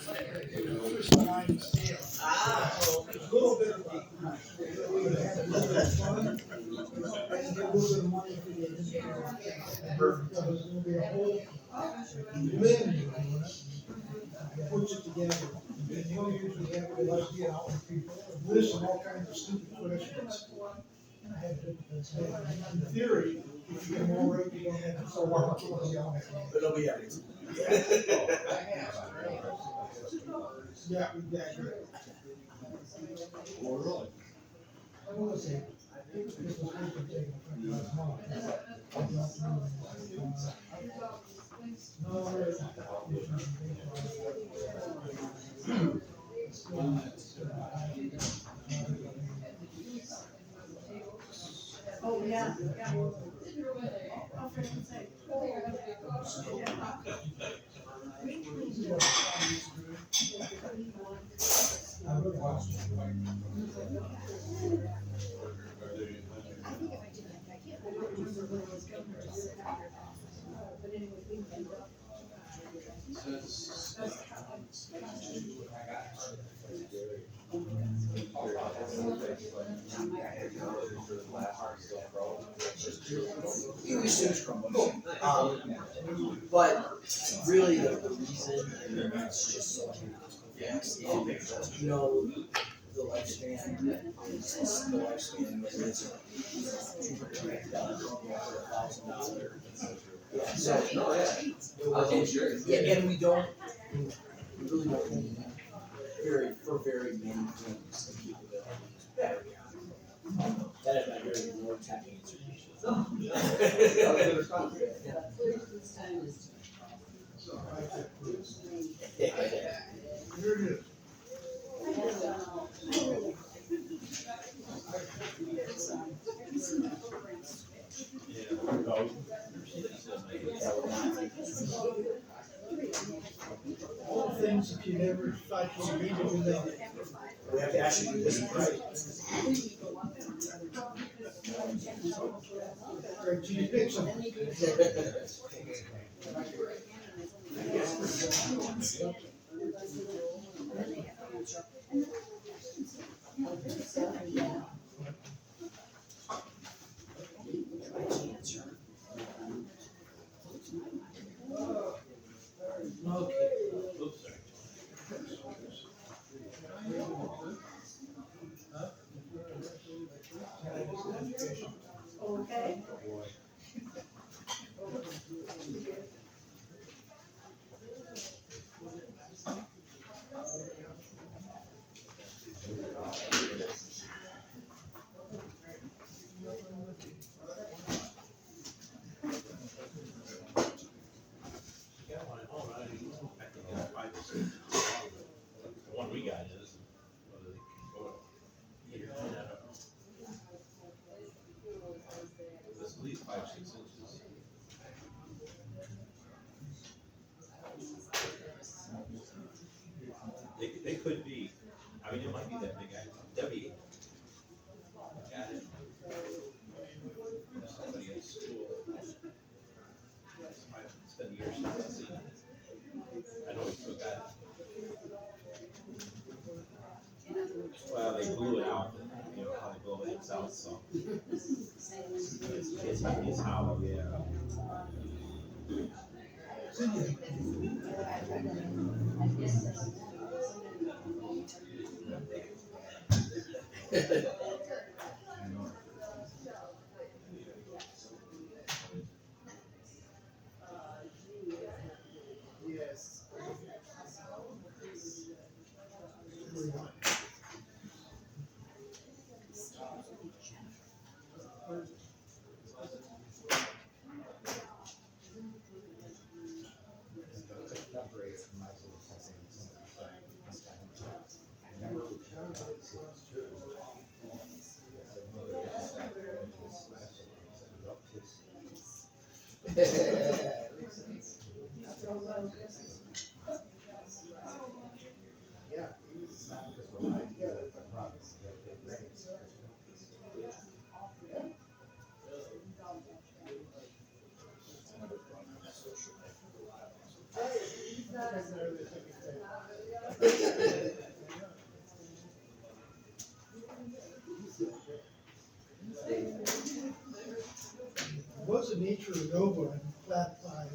A little bit of a, have a little bit of fun, and get a little bit of money for the because there'll be a whole menu puts it together. And he'll usually have it like, list of all kinds of stupid questions. In theory, if you get more right, you don't have to so hard to But it'll be everything. Yeah, exactly. Well, really? I want to say, this was supposed to take last month. Oh, yeah. We should crumble. But really the reason, and it's just so you know, the lifespan, the lifespan is $200,000. Yeah, so, yeah, and we don't, we really don't need very many things to keep it going. That is my very more tech answer. All the things that you never thought you'd be doing, they did. We have to actually do this right. Right, so you pick some. Okay. Okay. The one we got is, it's at least 5-6 inches. They could be, I mean, it might be that big. Debbie got it. Somebody at school. It's been years since I've seen it. I know he still got it. Well, they blew it out, you know, how they blow things out, so. It's hollow, yeah. Yes. ago, but I'm flat by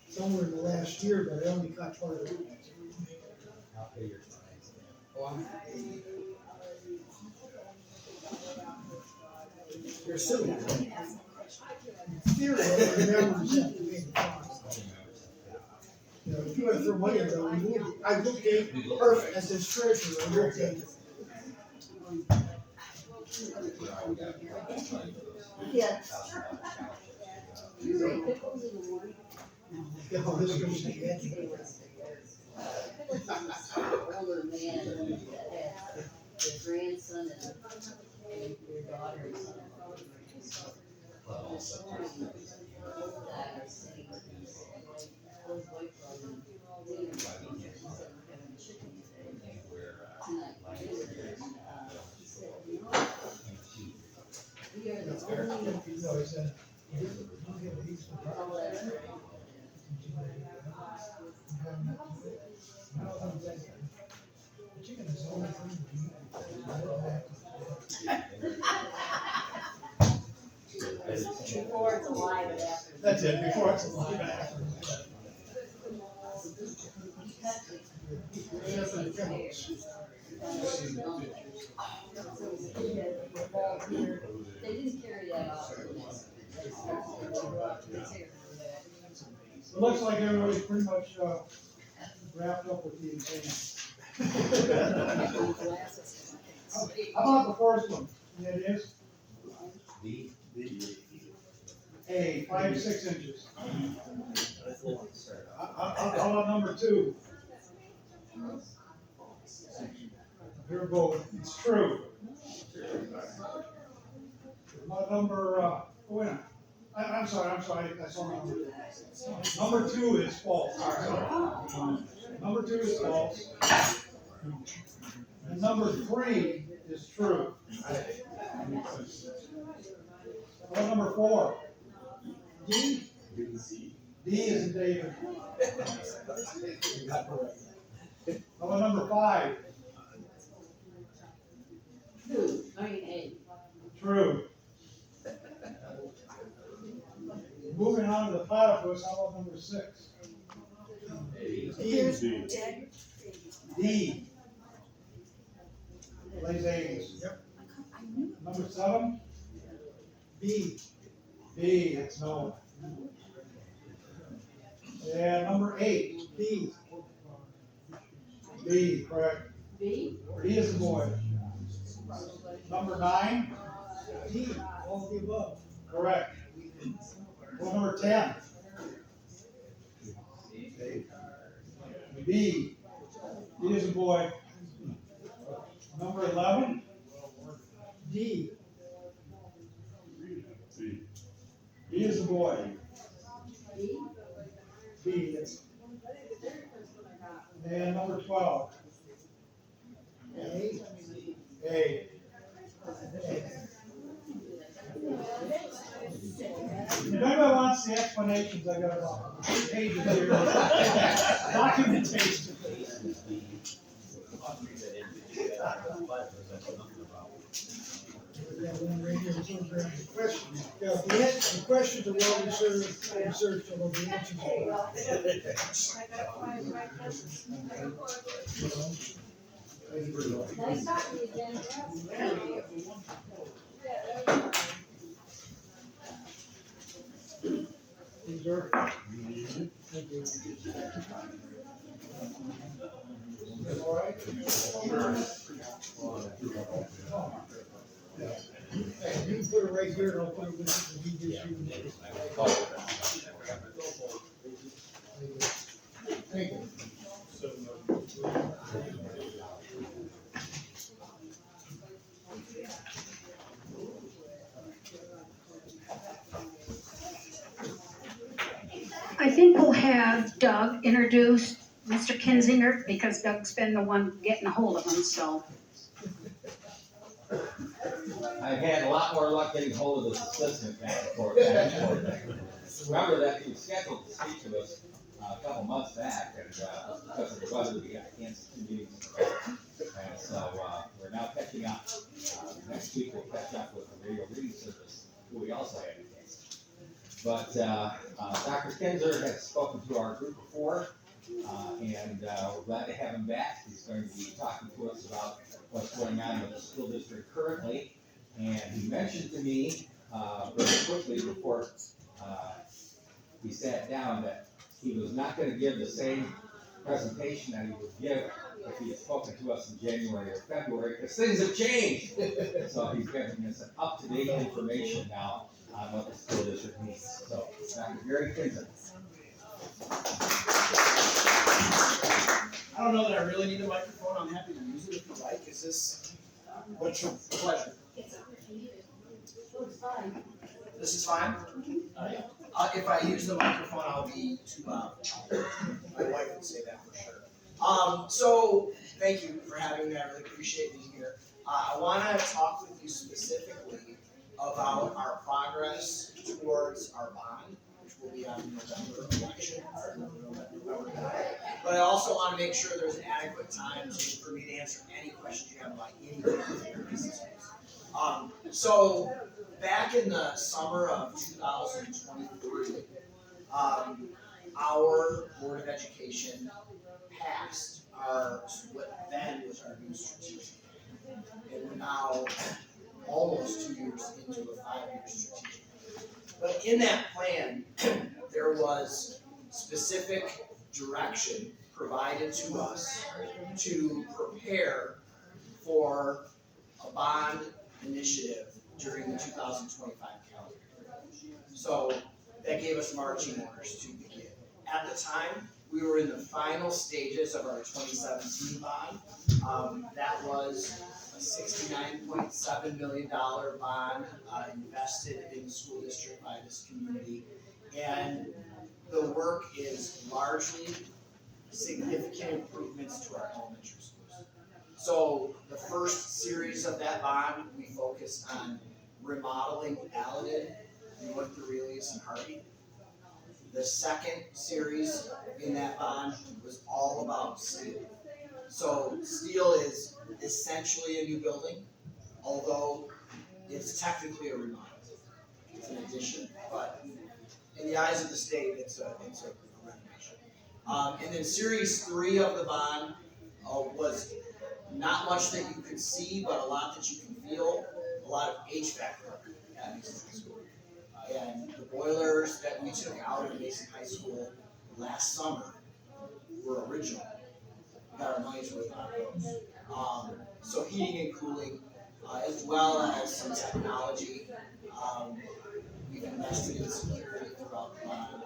somewhere in the last year, but I only caught part of it. I'll pay your fines. Oh, I'm happy. You're assuming. Theory, I remember that to be the fine. You know, if you went for money, though, I looked at perfect as his treasurer, I looked at it. Yeah. Yeah, well, this goes to the end. Older man that had their grandson and their daughter and son. This morning, that was saying, his wife brought him dinner. He said, we're having chicken today. Tonight, dinner. He said, you know, we are the only. No, he said, he's Oh, that's right. Chicken is the only thing. Before it's alive and after. That's it, before it's alive after. They didn't carry that out. It looks like everybody's pretty much, wrapped up with the exam. How about the first one? Yeah, it is? A, 5 to 6 inches. How about number 2? They're both, it's true. How about number, wait a minute. I'm sorry, I saw number 2. Number 2 is false. Number 2 is false. And number 3 is true. What about number 4? D? D is in David. How about number 5? A. True. Moving on to the platypus, how about number 6? D. Lays eggs. Yep. Number 7? B. B, it's no. And number 8, B. B, correct. B? B is the boy. Number 9, D, all of the above. Correct. Well, number 10. B. B is a boy. Number 11. D. B is a boy. B? B, yes. And number 12. A. A. If anybody wants the explanations, I got about pages here. Documentation. The questions are well researched, although the answers Nice talking to you, Jen. These are. Thank you. All right. You can put it right here, and I'll put it with the DGC. Thank you. I think we'll have Doug introduce Mr. Kinzinger, because Doug's been the one getting a hold of him, so. I've had a lot more luck getting hold of this assistant back and forth. Remember that he was scheduled to speak to us a couple months back, and because of the weather, we got canceled 2 meetings. And so we're now catching up. Next week we'll catch up with the radio reading service, who we also had to cancel. But Dr. Kinzer has spoken to our group before, and we're glad to have him back. He's going to be talking to us about what's going on with the school district currently. And he mentioned to me very quickly before he sat down that he was not going to give the same presentation that he would give if he had spoken to us in January or February, because things have changed. So he's giving us up-to-date information now on what the school district needs. So, Dr. Gary Kinzer. I don't know that I really need a microphone. I'm happy to use it if you like. Is this what's your pleasure? This is fine? Alright. If I use the microphone, I'll be too loud. My wife would say that for sure. So thank you for having me. I really appreciate being here. I want to talk with you specifically about our progress towards our bond, which will be on November election, or November 9th. But I also want to make sure there's adequate time for me to answer any questions you have about anything. So back in the summer of 2023, our Board of Education passed what then was our new strategic plan. And we're now almost 2 years into a 5-year strategic plan. But in that plan, there was specific direction provided to us to prepare for a bond initiative during the 2025 calendar year. So that gave us marching orders to begin. At the time, we were in the final stages of our 2017 bond. That was a $69.7 million bond invested in the school district by this community. And the work is largely significant improvements to our elementary schools. So the first series of that bond, we focused on remodeling Allen, North Aurelius, and Harvey. The second series in that bond was all about steel. So steel is essentially a new building, although it's technically a remodel. It's an addition, but in the eyes of the state, it's a renovation. And then series 3 of the bond was not much that you could see, but a lot that you can feel. A lot of HVAC work at Mason High School. And the boilers that we took out of Mason High School last summer were original. We got our money's worth out of those. So heating and cooling, as well as some technology. We've invested in security throughout the bond,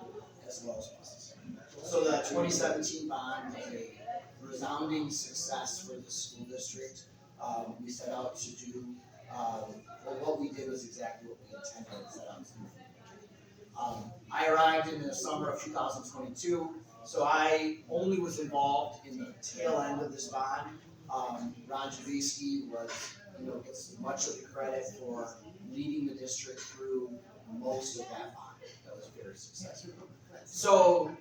as well as buses. So the 2017 bond was a resounding success for the school district. We set out to do, what we did was exactly what we intended to set out to do. I arrived in the summer of 2022, so I only was involved in the tail end of this bond. Ron Javisky gets much of the credit for leading the district through most of that bond. That was very successful. So,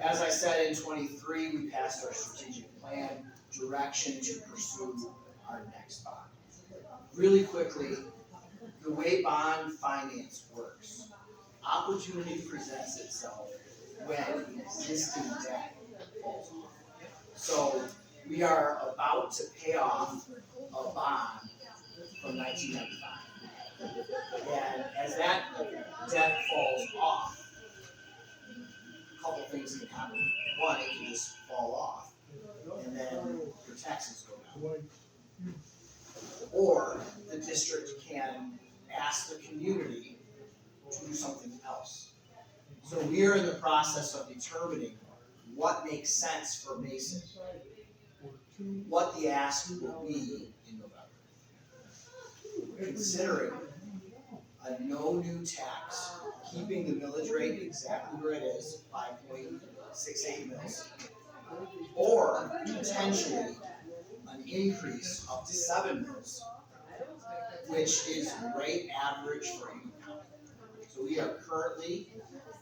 as I said, in 23, we passed our strategic plan, direction to pursue our next bond. Really quickly, the way bond finance works, opportunity presents itself when existing debt falls off. So we are about to pay off a bond from 1995. And as that debt falls off, a couple things can happen. One, it can just fall off, and then your taxes go down. Or the district can ask the community to do something else. So we are in the process of determining what makes sense for Mason, what the ask will be in November. Considering a no new tax, keeping the millage rate exactly where it is, 5.68 mils, or potentially an increase up to 7 mils, which is rate average for Ingham County. So we are currently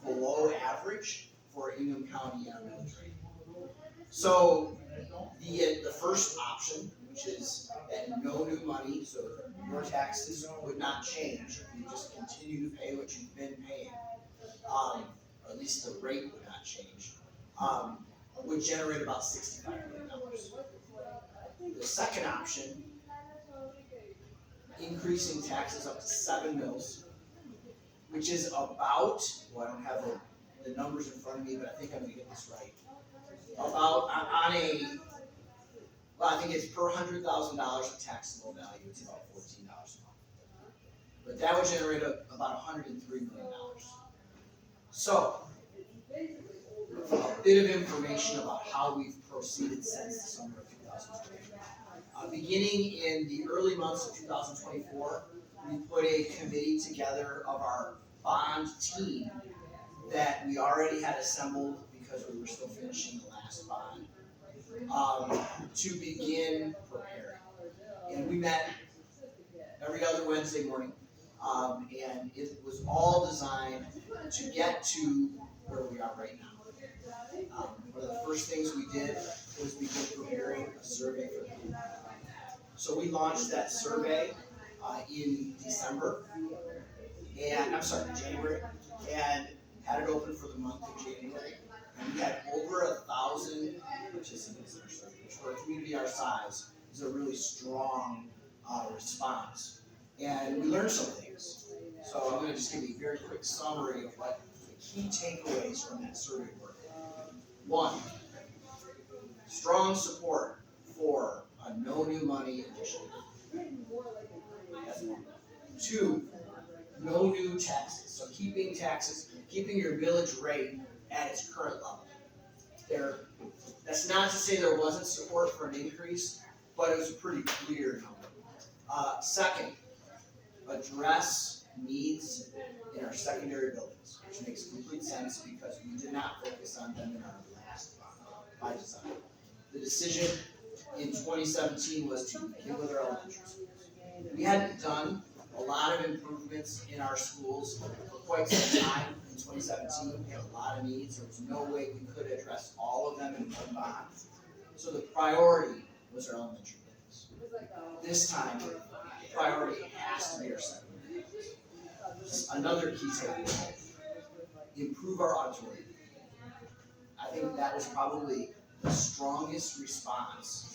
below average for Ingham County on millage rate. So the first option, which is that no new money, so your taxes would not change, you just continue to pay what you've been paying. or at least the rate would not change, would generate about $65 million. The second option, increasing taxes up to 7 mils, which is about, well, I don't have the numbers in front of me, but I think I'm gonna get this right. About I think it's per $100,000 of taxable value, it's about $14 a month. But that would generate about $103 million. So, a bit of information about how we've proceeded since the summer of 2020. Beginning in the early months of 2024, we put a committee together of our bond team that we already had assembled because we were still finishing the last bond, to begin preparing. And we met every other Wednesday morning, and it was all designed to get to where we are right now. One of the first things we did was begin preparing a survey for the group. So we launched that survey in January, and had it open for the month of January. And we had over 1,000 participants in our survey, which for a community our size is a really strong response. And we learned some things. So I'm going to just give you a very quick summary of what the key takeaways from that survey were. 1, strong support for a no new money initiative. That's 1. 2, no new taxes. So keeping your millage rate at its current level. That's not to say there wasn't support for an increase, but it was a pretty clear number. Second, address needs in our secondary buildings, which makes complete sense because we did not focus on them in our last bond by design. The decision in 2017 was to begin with our elementary schools. We hadn't done a lot of improvements in our schools for quite some time. In 2017, we had a lot of needs. There was no way we could address all of them in one bond. So the priority was our elementary buildings. This time, the priority has to be our secondary buildings. Another key takeaway, improve our auditorium. I think that was probably the strongest response.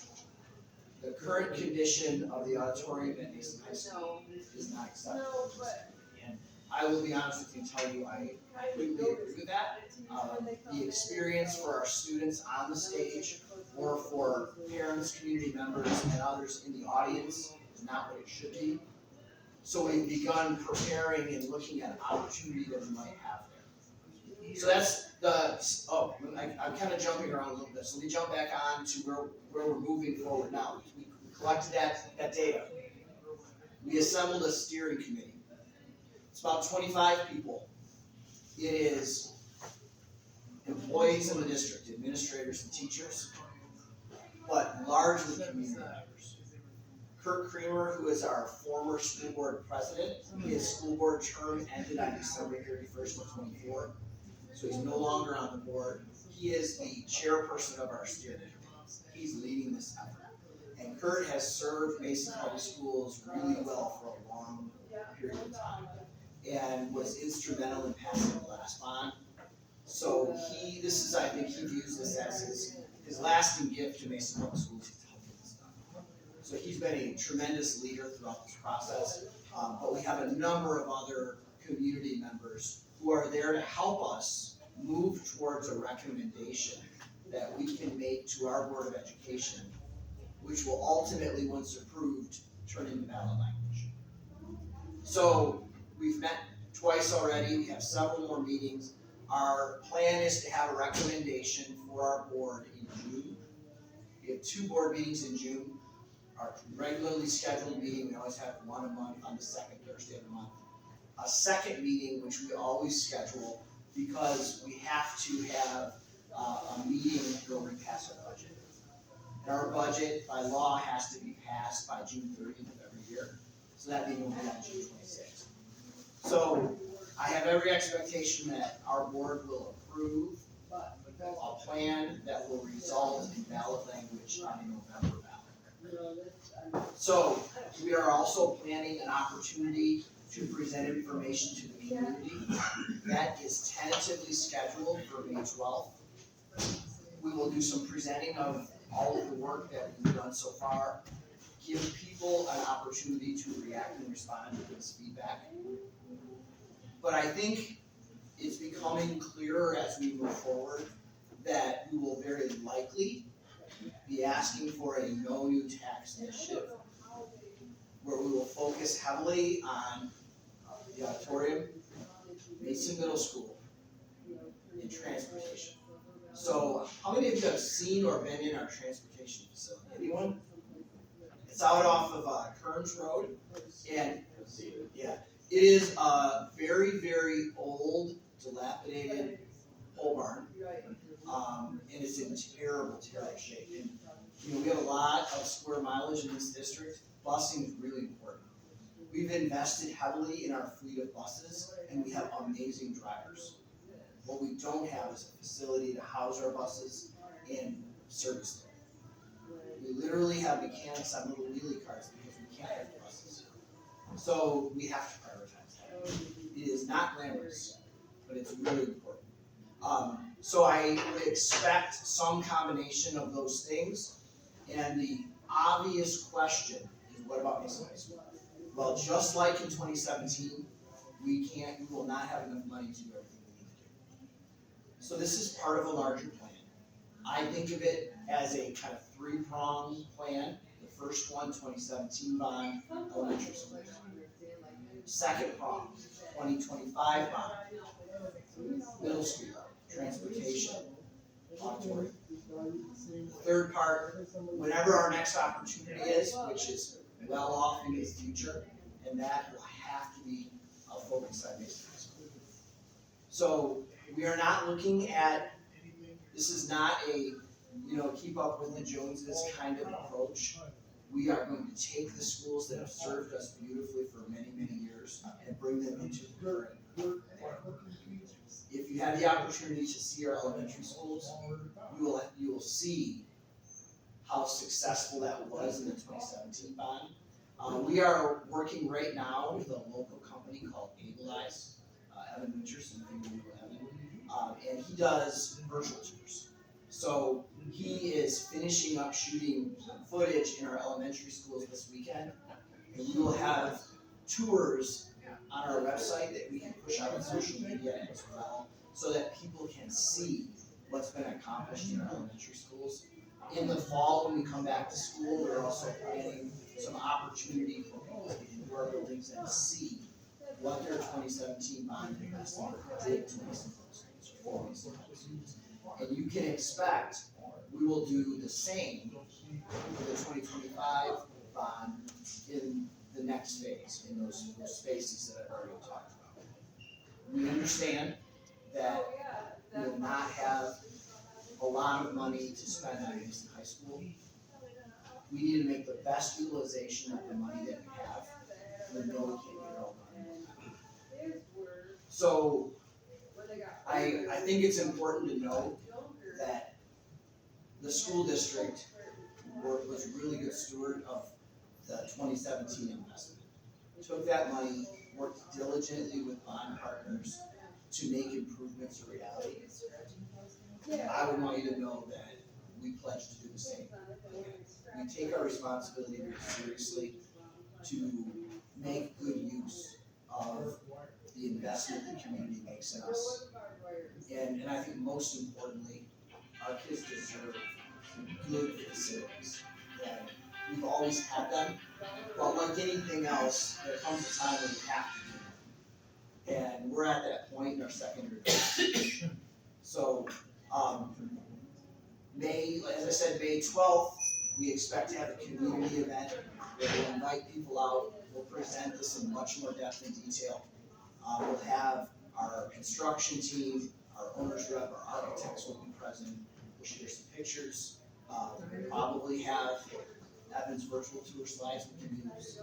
The current condition of the auditorium at Mason High School is not acceptable. And I will be honest with you and tell you, I completely agree with that. The experience for our students on the stage or for parents, community members, and others in the audience is not what it should be. So we've begun preparing and looking at opportunity that we might have there. So that's I'm kind of jumping around a little bit. So let me jump back on to where we're moving forward now. We collected that data. We assembled a steering committee. It's about 25 people. It is employees in the district, administrators and teachers, but largely community members. Kurt Creamer, who is our former school board president, his school board term ended on December 31st of 24. So he's no longer on the board. He is the chairperson of our steering committee. He's leading this effort. And Kurt has served Mason Public Schools really well for a long period of time and was instrumental in passing the last bond. So I think he views this as his lasting gift to Mason Public Schools to help get this done. So he's been a tremendous leader throughout this process, but we have a number of other community members who are there to help us move towards a recommendation that we can make to our Board of Education, which will ultimately, once approved, turn into ballot language. So we've met twice already. We have several more meetings. Our plan is to have a recommendation for our board in June. We have 2 board meetings in June. Our regularly scheduled meeting, we always have one a month on the second Thursday of the month. A second meeting, which we always schedule because we have to have a meeting where we pass our budget. And our budget, by law, has to be passed by June 30th of every year. So that meeting will be on June 26th. So I have every expectation that our board will approve a plan that will result in ballot language on a November ballot. So we are also planning an opportunity to present information to the community. That is tentatively scheduled for May 12th. We will do some presenting of all of the work that we've done so far, give people an opportunity to react and respond to this feedback. But I think it's becoming clearer as we move forward that we will very likely be asking for a no new tax initiative, where we will focus heavily on the auditorium, Mason Middle School, and transportation. So, how many of you have seen or been in our transportation facility? Anyone? It's out off of Kearns Road, and yeah, it is a very, very old, dilapidated pole barn, and it's in terrible, terrible shape. And you know, we have a lot of square mileage in this district. Busing is really important. We've invested heavily in our fleet of buses, and we have amazing drivers. What we don't have is a facility to house our buses and service them. We literally have mechanics on little wheelie cars because we can't have buses. So we have to prioritize that. It is not glamorous, but it's really important. So I would expect some combination of those things. And the obvious question is, what about Mason High School? Well, just like in 2017, we will not have enough money to do everything we need to do. So this is part of a larger plan. I think of it as a kind of three-pronged plan. The first one, 2017 bond, elementary school. Second prong, 2025 bond, middle school, transportation, auditorium. The third part, whenever our next opportunity is, which is well off into the future, and that will have to be a focus on Mason High School. So we are not looking at, this is not a, keep up with the Joneses kind of approach. We are going to take the schools that have served us beautifully for many, many years and bring them into the current. If you have the opportunity to see our elementary schools, you will see how successful that was in the 2017 bond. We are working right now with a local company called Abilize, Evan Winchester, if you know Evan, and he does virtual tours. So he is finishing up shooting footage in our elementary schools this weekend, and we will have tours on our website that we can push out on social media as well, so that people can see what's been accomplished in our elementary schools. In the fall, when we come back to school, we're also planning some opportunity for people to get into our buildings and see what their 2017 bond investment did to Mason schools or for Mason schools. And you can expect we will do the same for the 2025 bond in the next phase, in those spaces that I've already talked about. We understand that we will not have a lot of money to spend on Mason High School. We need to make the best utilization of the money that we have. We know we can't get it all done. So I think it's important to note that the school district was a really good steward of the 2017 investment. Took that money, worked diligently with bond partners to make improvements a reality. I would want you to know that we pledge to do the same. We take our responsibility very seriously to make good use of the investment the community makes in us. And I think most importantly, our kids deserve good facilities. And we've always had them, but like anything else, there comes a time when we have to do them. And we're at that point in our secondary education. So, as I said, May 12th, we expect to have a community event where we'll invite people out. We'll present this in much more depth and detail. We'll have our construction team, our owner's rep, our architects will be present. We'll share some pictures. We'll probably have Evan's virtual tour slides we can use.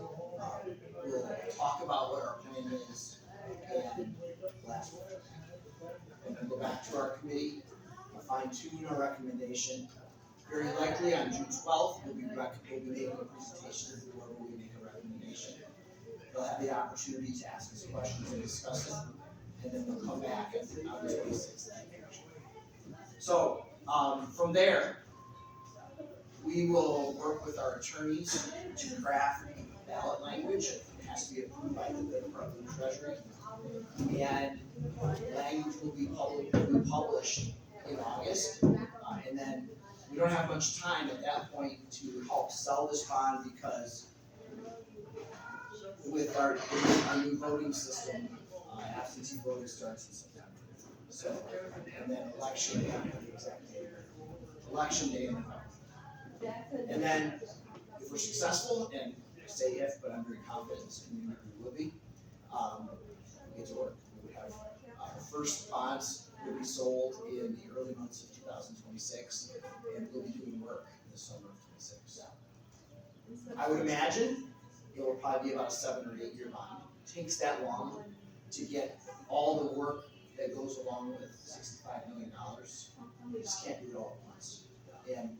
We'll talk about what our plan is, and last one. And then go back to our committee, we'll fine tune our recommendation. Very likely on June 12th, we'll be making a presentation to the board where we make a recommendation. they'll have the opportunity to ask us questions and discuss it, and then they'll come back on the 26th. So, from there, we will work with our attorneys to craft ballot language. It has to be approved by the Department of Treasury. And language will be published in August. And then we don't have much time at that point to help sell this bond because with our new voting system, absentee voting starts in September. So, and then election day, I don't know the exact date. Election day in November. And then if we're successful, and I say if, but I'm very confident this community would be, we get to work. We would have the first bonds will be sold in the early months of 2026, and we'll be doing work in the summer of 26. I would imagine it will probably be about a 7 or 8 year bond. It takes that long to get all the work that goes along with $65 million. You just can't do it all at once. And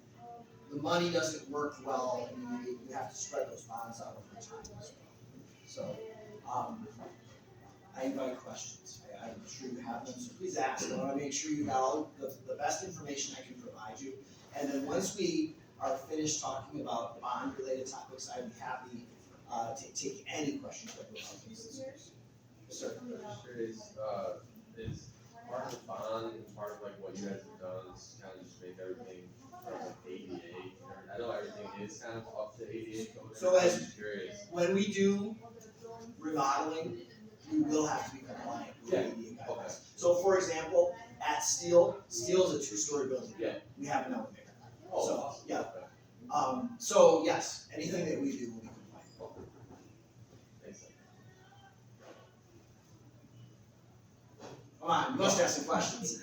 the money doesn't work well, and you have to spread those bonds out over time as well. So, I invite questions. I'm sure you have them, so please ask. I want to make sure you got all the best information I can provide you. And then once we are finished talking about bond-related topics, I'd be happy to take any questions that you have. Yes, sir. I'm just curious, is part of the bond, part of like what you guys have done is kind of just make everything like ADA? I know everything is kind of up to ADA code. So I'm as- just curious. When we do remodeling, we will have to be compliant with Yeah. ADA guidelines. Okay. So for example, at Steel is a 2-story building. Yeah. We have an elevator. Oh, So, awesome. yeah. Okay. So yes, anything that we do will be compliant. Makes sense. Come on, you must have some questions.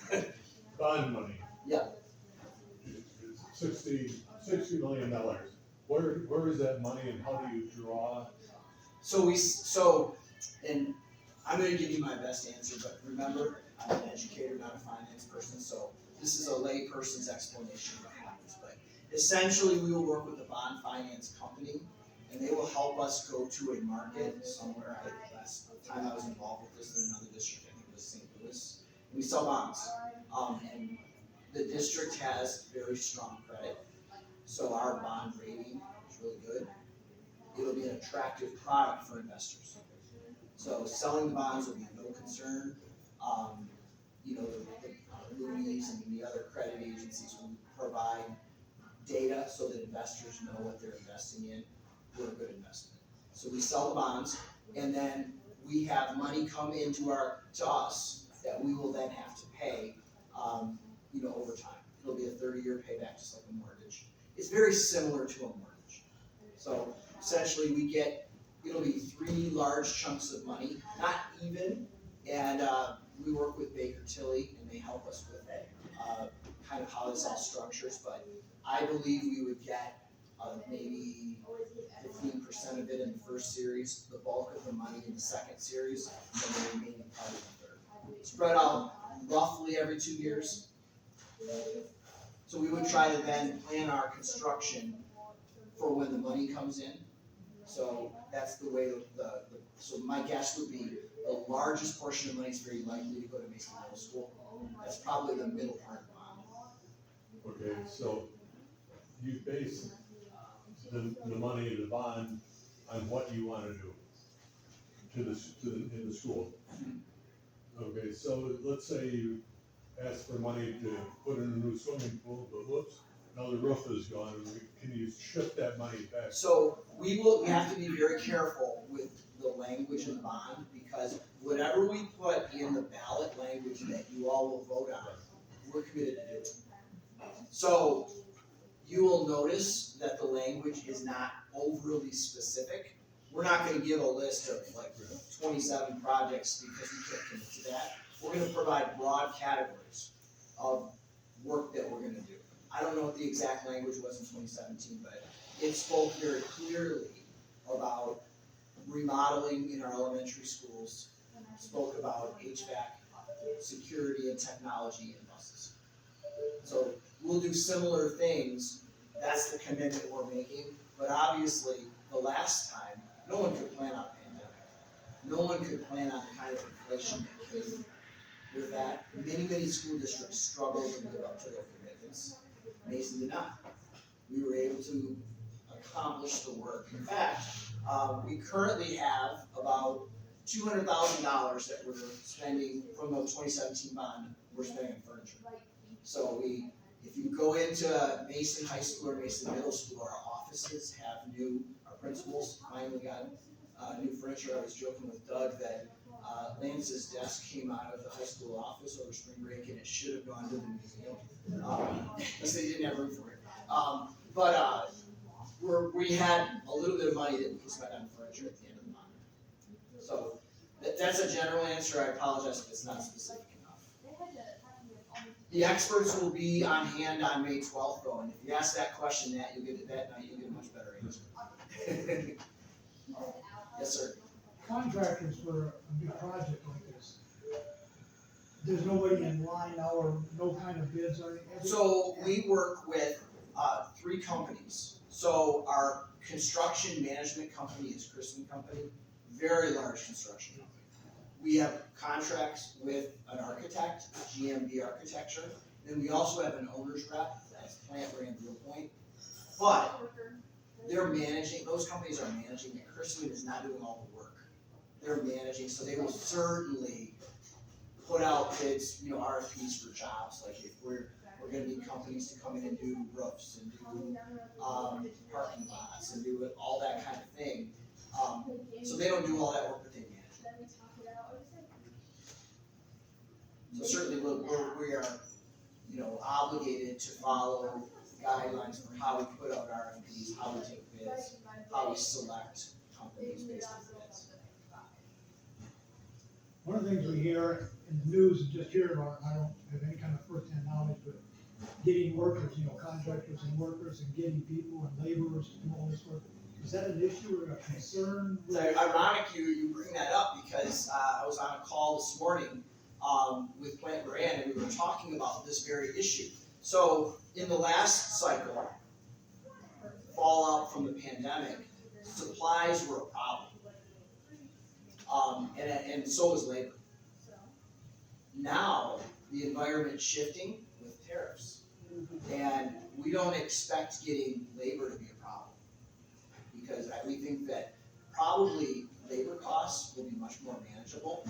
Bond money. Yeah. $60 million. Where is that money and how do you draw? So, and I'm gonna give you my best answer, but remember, I'm an educator, not a finance person, so this is a lay person's explanation of what happens. But essentially, we will work with a bond finance company, and they will help us go to a market somewhere. Last time I was involved with this in another district, I think it was St. Louis. We sell bonds, and the district has very strong credit, so our bond rating is really good. It'll be an attractive product for investors. So selling the bonds will be no concern. You know, the Moody's and the other credit agencies will provide data so that investors know what they're investing in. We're a good investment. So we sell the bonds, and then we have money come into to us that we will then have to pay, you know, over time. It'll be a 30-year payback, just like a mortgage. It's very similar to a mortgage. So essentially, it'll be 3 large chunks of money, not even, and we work with Baker Tilly, and they help us with kind of how this all structures, but I believe we would get maybe 15% of it in the first series, the bulk of the money in the second series, and then the remaining part in the third. Spread out roughly every 2 years. So we would try to then plan our construction for when the money comes in. So that's the way so my guess would be the largest portion of money is very likely to go to Mason Middle School. That's probably the middle part of the bond. Okay, so you base the money, the bond, on what you wanna do in the school. Okay, so let's say you ask for money to put in a new swimming pool, but whoops, now the roof is gone, and can you shift that money back? So we have to be very careful with the language in the bond, because whatever we put in the ballot language that you all will vote on, we're committed to do. So you will notice that the language is not overly specific. We're not gonna give a list of like 27 projects because we can't commit to that. We're gonna provide broad categories of work that we're gonna do. I don't know what the exact language was in 2017, but it spoke very clearly about remodeling in our elementary schools, spoke about HVAC, security and technology in buses. So we'll do similar things. That's the commitment we're making. But obviously, the last time, no one could plan on a pandemic. no one could plan on the kind of inflation that came with that. Many school districts struggled to live up to their commitments. Mason did not. We were able to accomplish the work. In fact, we currently have about $200,000 that we're spending from the 2017 bond, we're spending on furniture. So if you go into Mason High School or Mason Middle School, our offices have our principals finally got new furniture. I was joking with Doug that Lance's desk came out of the high school office over spring break and it should have gone to the museum, because they didn't have room for it. We had a little bit of money that we could spend on furniture at the end of the month. So that's a general answer. I apologize if it's not specific enough. The experts will be on hand on May 12th, though, and if you ask that question that night, you'll get a much better answer. Yes, sir. Contractors for a big project like this, there's nobody in line now or no kind of bids or anything? So we work with 3 companies. So our construction management company is Chrisman Company, very large construction company. We have contracts with an architect, GMB Architecture, and we also have an owner's rep, that's Plant Brand Real Point. But those companies are managing it. Chrisman is not doing all the work. They're managing, so they will certainly put out bids, RFPs for jobs, like if we're gonna need companies to come in and do roofs and do parking lots and do all that kind of thing. So they don't do all that work, but they manage it. So certainly we are, obligated to follow guidelines for how we put out RFPs, how we take bids, how we select companies based on bids. One of the things we hear in the news and just hear about, I don't have any kind of first-hand knowledge, but getting workers, contractors and workers and getting people and laborers to do all this work. Is that an issue or a concern? It's ironic you bring that up because I was on a call this morning with Plant Brand and we were talking about this very issue. So in the last cycle, fallout from the pandemic, supplies were a problem. And so was labor. Now, the environment's shifting with tariffs. And we don't expect getting labor to be a problem. Because we think that probably labor costs will be much more manageable,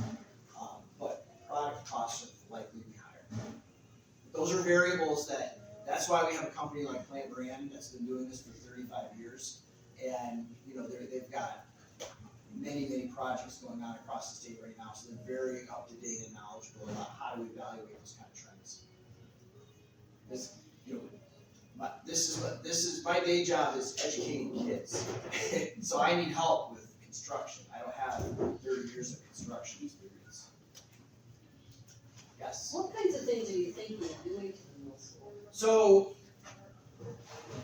but product costs are likely to be higher. Those are variables that's why we have a company like Plant Brand that's been doing this for 35 years. And, they've got many projects going on across the state right now, so they're very up to date and knowledgeable about how to evaluate those kind of trends. This is my day job is educating kids, so I need help with construction. I don't have 30 years of construction experience. Yes. What kinds of things are you thinking of doing to the middle school? So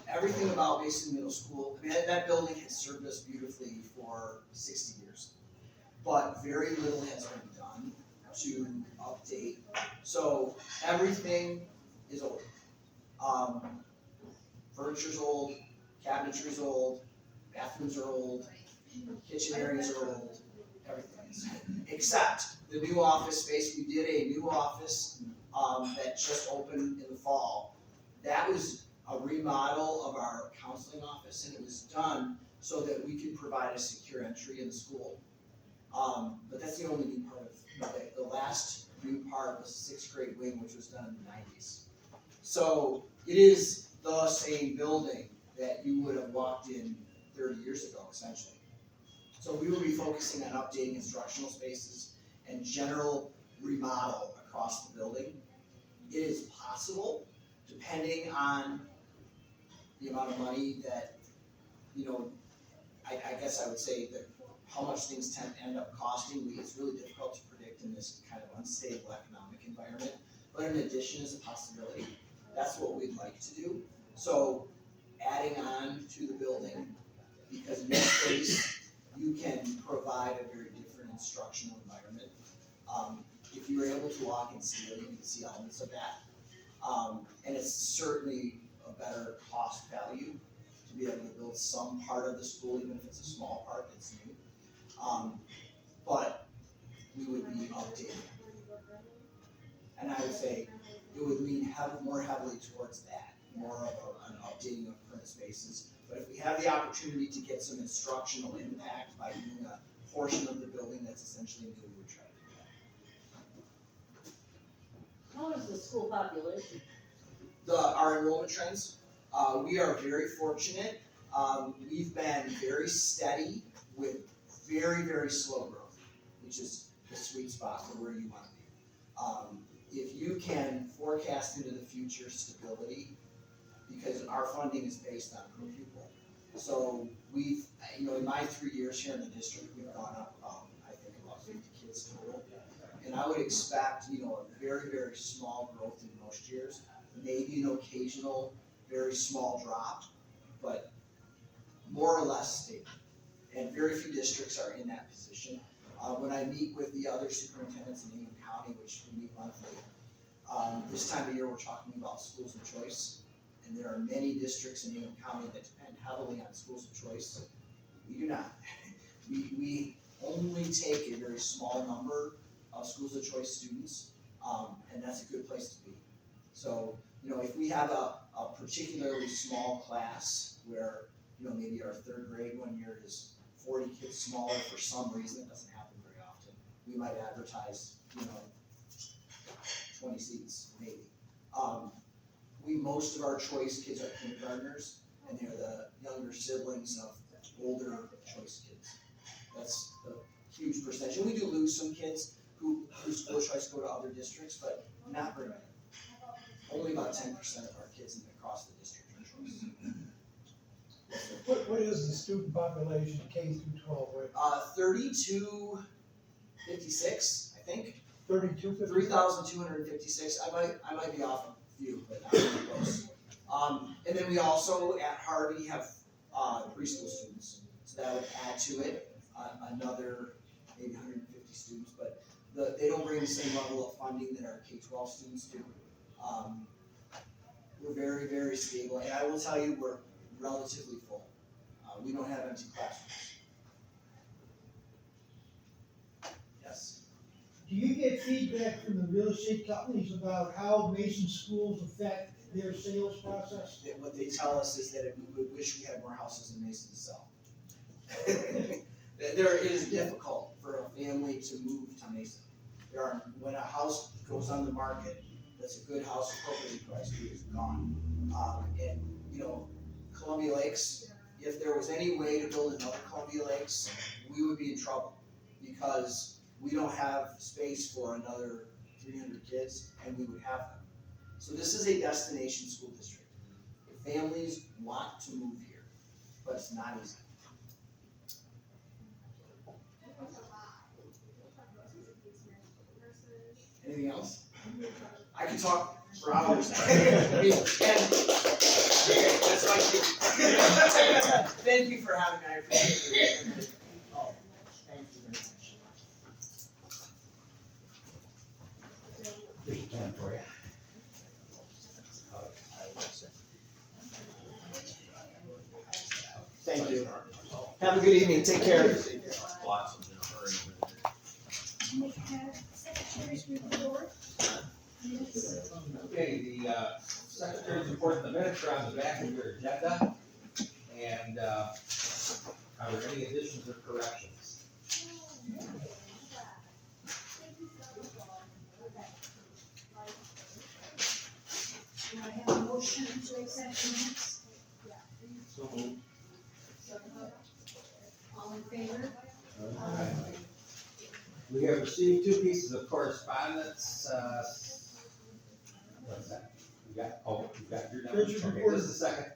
everything about Mason Middle School, that building has served us beautifully for 60 years, but very little has been done to update. So everything is old. Furniture's old, cabinetry's old, bathrooms are old, kitchen areas are old, everything is. Except the new office space. We did a new office that just opened in the fall. That was a remodel of our counseling office, and it was done so that we could provide a secure entry in the school. But that's the only new part of the last new part was 6th grade wing, which was done in the 90s. So it is the same building that you would have walked in 30 years ago, essentially. So we will be focusing on updating instructional spaces and general remodel across the building. It is possible, depending on the amount of money that, I guess I would say that how much things tend to end up costing. It's really difficult to predict in this kind of unstable economic environment. But an addition is a possibility. That's what we'd like to do. So adding on to the building, because in this case, you can provide a very different instructional environment. If you were able to walk and see it, you can see elements of that. And it's certainly a better cost value to be able to build some part of the school, even if it's a small part that's new. but we would be updating. And I would say it would lean more heavily towards that, more of an updating of current spaces. But if we have the opportunity to get some instructional impact by doing a portion of the building that's essentially new, we would try to do that. How is the school population? Our enrollment trends, we are very fortunate. We've been very steady with very, very slow growth, which is the sweet spot for where you want to be. If you can forecast into the future stability, because our funding is based on per pupil. So we've, in my 3 years here in the district, we've gone up, I think about 50 kids total. And I would expect, a very, very small growth in most years, maybe an occasional, very small drop, but more or less stable. And very few districts are in that position. When I meet with the other superintendents in Ingham County, which we meet monthly, this time of year we're talking about schools of choice. And there are many districts in Ingham County that depend heavily on schools of choice. We do not. We only take a very small number of schools of choice students, and that's a good place to be. So, if we have a particularly small class where, maybe our third grade one year is 40 kids smaller for some reason, it doesn't happen very often, we might advertise, 20 seats, maybe. Most of our choice kids are kindergartners, and they're the younger siblings of older choice kids. That's a huge percentage. And we do lose some kids who school choice go to other districts, but not very many. Only about 10% of our kids across the district are choice. What is the student population K through 12, right? 3256, I think. 3250? 3,256. I might be off a few, but not really close. And then we also at Harvey have preschool students, so that would add to it another maybe 150 students, but they don't bring the same level of funding that our K-12 students do. We're very, very stable, and I will tell you, we're relatively full. We don't have empty classrooms. Yes. Do you get feedback from the real estate companies about how Mason schools affect their sales process? What they tell us is that we would wish we had more houses in Mason to sell. It is difficult for a family to move to Mason. When a house goes on the market, that's a good house, appropriately priced, it is gone. Columbia Lakes, if there was any way to build another Columbia Lakes, we would be in trouble because we don't have space for another 300 kids, and we would have them. So this is a destination school district. Families want to move here, but it's not easy. Anything else? I can talk for hours. That's my cue. Thank you for having me. I appreciate it. Oh, thank you very much. There's a pen for you. Thank you. Have a good evening. Take care. Lots of them are in there. Secretary's report. Okay, the secretary's report in the minutes are on the back of your agenda. And are there any additions or corrections? Do I have a motion to accept minutes? So moved. All in favor? We have received 2 pieces of correspondence, what's that? We got your number. Treasurer's Okay, report. this is the second.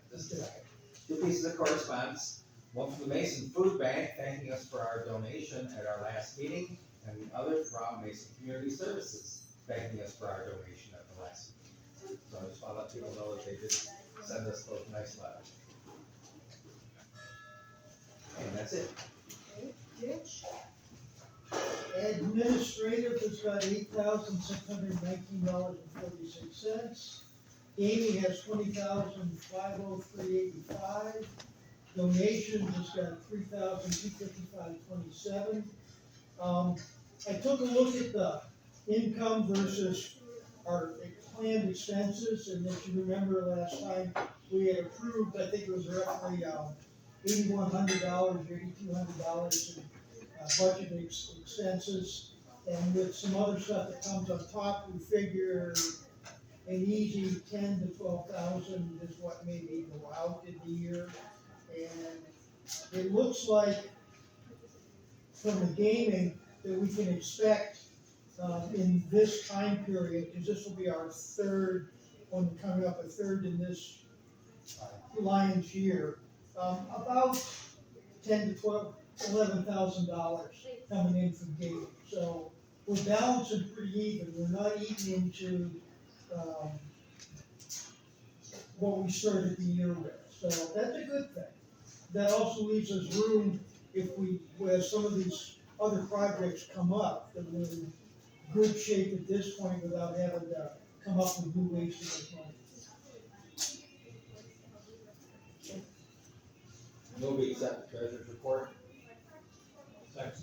2 pieces of correspondence, one from the Mason Food Bank thanking us for our donation at our last meeting, and the other from Mason Community Services thanking us for our donation at the last meeting. So I just want to let people know that they did send us those nice letters. And that's it. Rich? Administrative has got $8,619.46. Amy has $20,503.85. Donations has got $3,255.27. I took a look at the income versus our planned expenses, and if you remember last time, we had approved, I think it was roughly, $8,100 or $8,200 in budget expenses. And with some other stuff that comes on top, we figure an easy 10 to 12,000 is what maybe go out in the year. And it looks like from the gaming that we can expect in this time period, because this will be our third one coming up, a third in this Lions year, about 10 to 12, $11,000 coming in from gaming. So we're balancing pretty even. We're not eating into what we started the year with. So that's a good thing. That also leaves us room if as some of these other projects come up, that we're in good shape at this point without having to come up with new ways to make money. Move we accept the treasurer's report. That's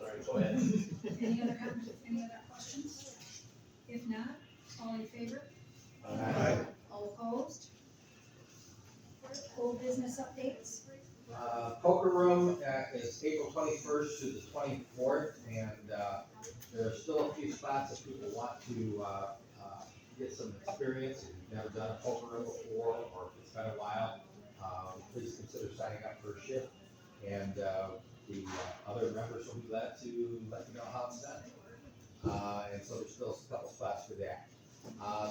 all right, go ahead. Any other comments, any other questions? If not, all in favor? All opposed? Old business updates? Poker room is April 21st to the 24th, and there are still a few spots that people want to get some experience. If you've never done a poker room before, or if it's been a while, please consider signing up for a shift. And the other members will be glad to let you know how it's done. And so there's still a couple spots for that.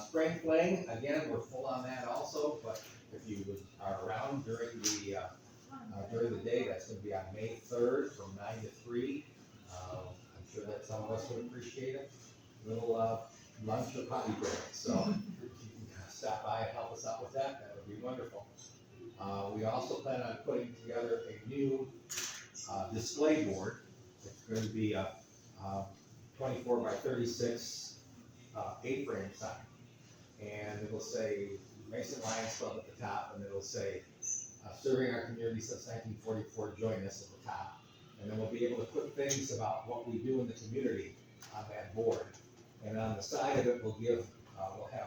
Spring fling, again, we're full on that also, but if you are around during the day, that's gonna be on May 3rd from 9 to 3. I'm sure that some of us would appreciate it. Little lunch or potty break, so if you can stop by and help us out with that, that would be wonderful. We also plan on putting together a new display board. It's going to be a 24 by 36 A-frame sign, and it'll say Mason.Lions Club at the top, and it'll say serving our community since 1944, join us at the top. And then we'll be able to put things about what we do in the community on that board. And on the side of it, we'll have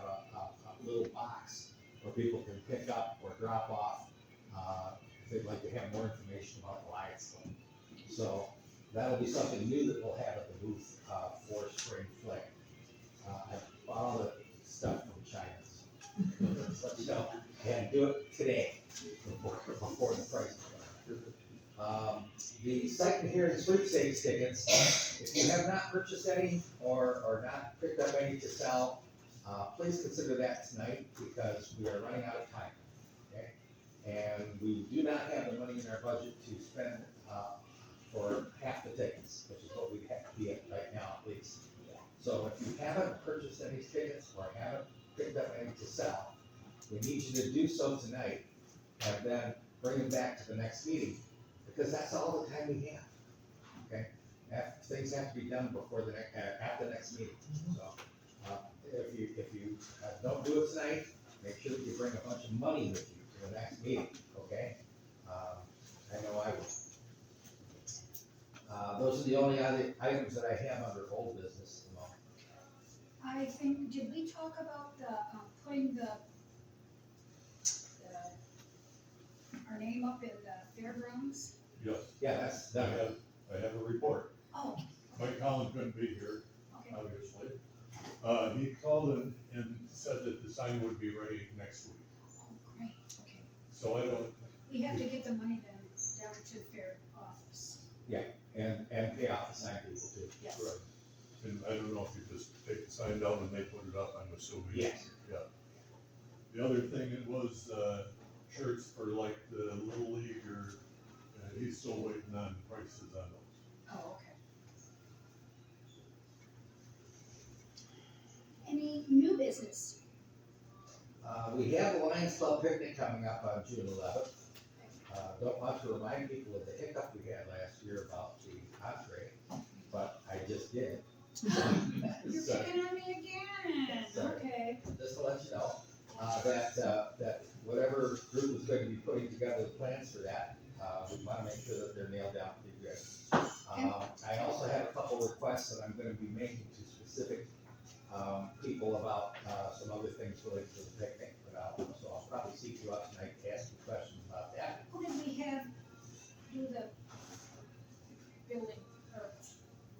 a little box where people can pick up or drop off if they'd like to have more information about the Lions Club. So that'll be something new that we'll have at the booth for Spring Fling. I bought all the stuff from China. Let you know, and do it today before the price. The second hearing sweepstakes tickets, if you have not purchased any or not picked up any to sell, please consider that tonight because we are running out of time. Okay? And we do not have the money in our budget to spend for half the tickets, which is what we have to be at right now at least. So if you haven't purchased any tickets or haven't picked up any to sell, we need you to do so tonight and then bring them back to the next meeting, because that's all the time we have. Okay? Things have to be done before at the next meeting. So if you don't do it tonight, make sure that you bring a bunch of money with you to the next meeting. Okay? I know I will. Those are the only other items that I have under old business at the moment. I think, did we talk about the, putting our name up in the fairgrounds? Yes, Yeah, that's I done. have a report. Oh, Mike Collins couldn't be here, okay. obviously. He called and said that the sign would be ready next week. Oh, great, okay. So I don't, We have to get the money then down to the fair office. And pay off the sign people too. Yes. right. And I don't know if you just take the sign down and they put it up, I'm assuming. Yes. Yeah. The other thing, it was, shirts for like the Little League he's still waiting on prices on those. Oh, okay. Any new business? We have a Lions Club picnic coming up on June 11th. Don't want to remind people of the hiccup we had last year about the entree, but I just did. You're So, picking on me again, Sorry. okay. just to let you know, that whatever group is going to be putting together the plans for that, we want to make sure that they're nailed down pretty good. requests that I'm gonna be making to specific, people about, some other things related to the picnic, so I'll probably seek you out tonight to ask you questions about that. Who did we have do the building or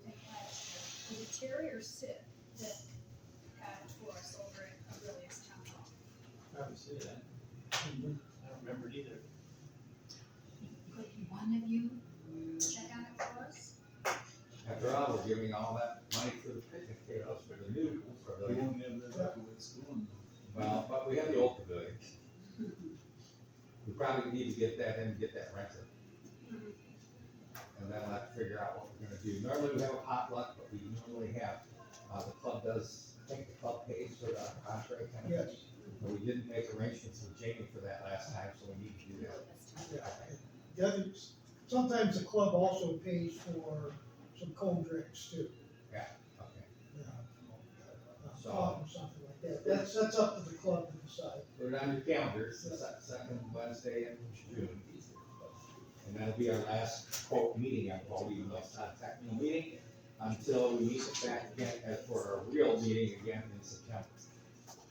thing last year? Was it Terry or Sid that got it for us over at Aurelius Town Hall? Probably see that. I don't remember it either. Could one of you check on it for us? After all, we're giving all that money for the picnic tables for the new, for We the, don't have that up with school. well, but we have the old pavilion. We probably need to get that in, get that rented. And then we'll have to figure out what we're gonna do. Normally we have a potluck, but we normally have, the club does, I think the club pays for the entree kind of Yes. thing. But we didn't make arrangements with Jamie for that last time, so we need to do that. The other, sometimes the club also pays for some cold drinks too. Okay. So- Coffee or something like that. That's up to the club to decide. Put it on your calendars, the second Wednesday in June. And that'll be our last quote meeting, I'm told, even though it's not a technical meeting, until we meet back again for our real meeting again in September.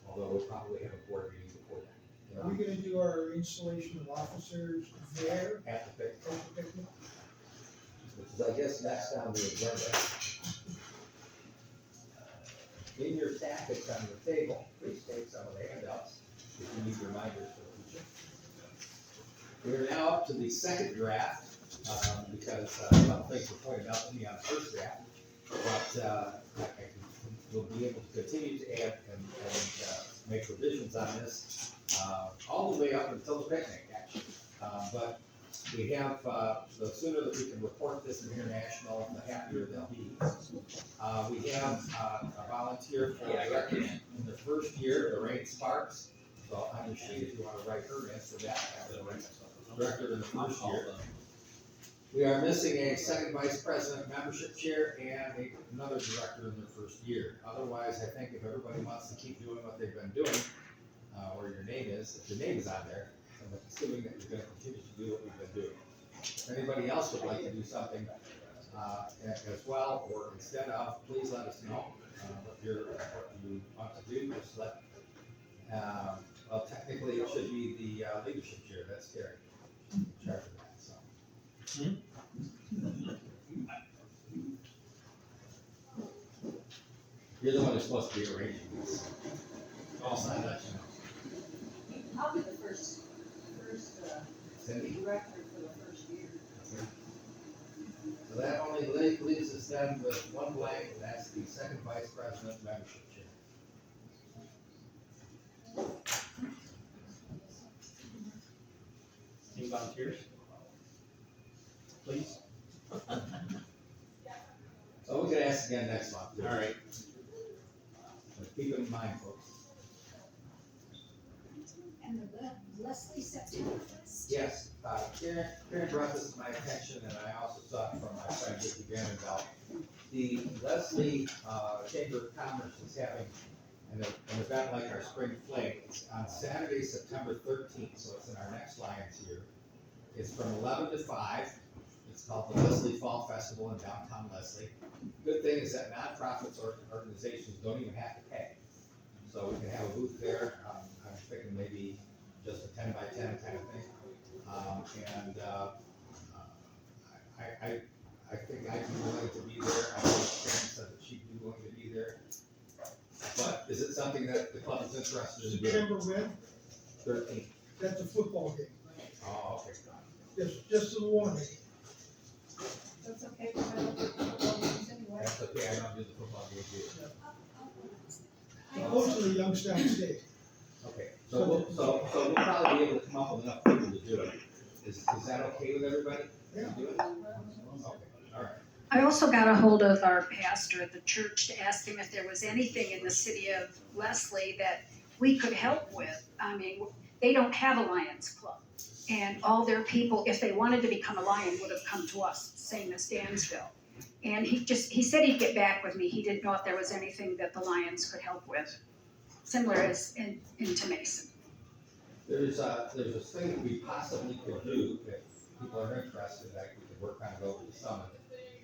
Although we'll probably have a board meeting before that. Are we gonna do our installation of officers there At the picnic, at the picnic? which is, I guess, next on the agenda. In your packets on the table, please take some of the handouts if you need reminders for the future. We are now up to the second draft, because some things were pointed out to me on the first draft. But we'll be able to continue to add and make revisions on this all the way up until the picnic, actually. But we have, the sooner that we can report this in international, the happier they'll be. We have a volunteer for director in the first year, Lorraine Sparks. So on your sheet, if you want to write her in for that, director in the first year. We are missing a second vice president membership chair and another director in their first year. Otherwise, I think if everybody wants to keep doing what they've been doing, where your name is, if your name is on there, I'm assuming that you're gonna continue to do what we've been doing. If anybody else would like to do something, as well, or instead of, please let us know, what you want to do, just let, well, technically, it should be the, leadership chair, that's Terry, in charge of that, so. You're the one who's supposed to be arranging this. Also, I'd let you know. I'll be the first, Cindy? director for the first year. So that only leaves us then with one blank, and that's the second vice president membership chair. Any volunteers? Please? So we can ask again next month. All right. But keep in mind, folks. And the Leslie September list? Yes, Karen brought this to my attention, and I also saw it from my friend Vicki Vanderbilt. The Leslie, Chamber of Commerce is having an event like our spring fling. It's on Saturday, September 13th, so it's in our next Lions here. It's from 11 to 5. It's called the Leslie Fall Festival in downtown Leslie. Good thing is that nonprofits or organizations don't even have to pay. So we can have a booth there. I'm thinking maybe just a 10 by 10 kind of thing. I think I'd be willing to be there. I know Karen said that she'd be willing to be there. But is it something that the club is interested in doing? September when? 13th. That's a football game. Oh, okay. Just the warning. That's okay, because I don't do football games anyway. That's okay, I don't do the football game either. Most of the Youngstown State. Okay, so we'll probably be able to come up with enough people to do it. Is that okay with everybody? Yeah. Do it? Okay, all right. I also got a hold of our pastor at the church to ask him if there was anything in the city of Leslie that we could help with. I mean, they don't have a Lions Club. And all their people, if they wanted to become a Lion, would have come to us, same as Dansville. And he said he'd get back with me. He didn't know if there was anything that the Lions could help with, similar as into Mason. There's a thing that we possibly could do, if people are interested, like we could work on it over the summer.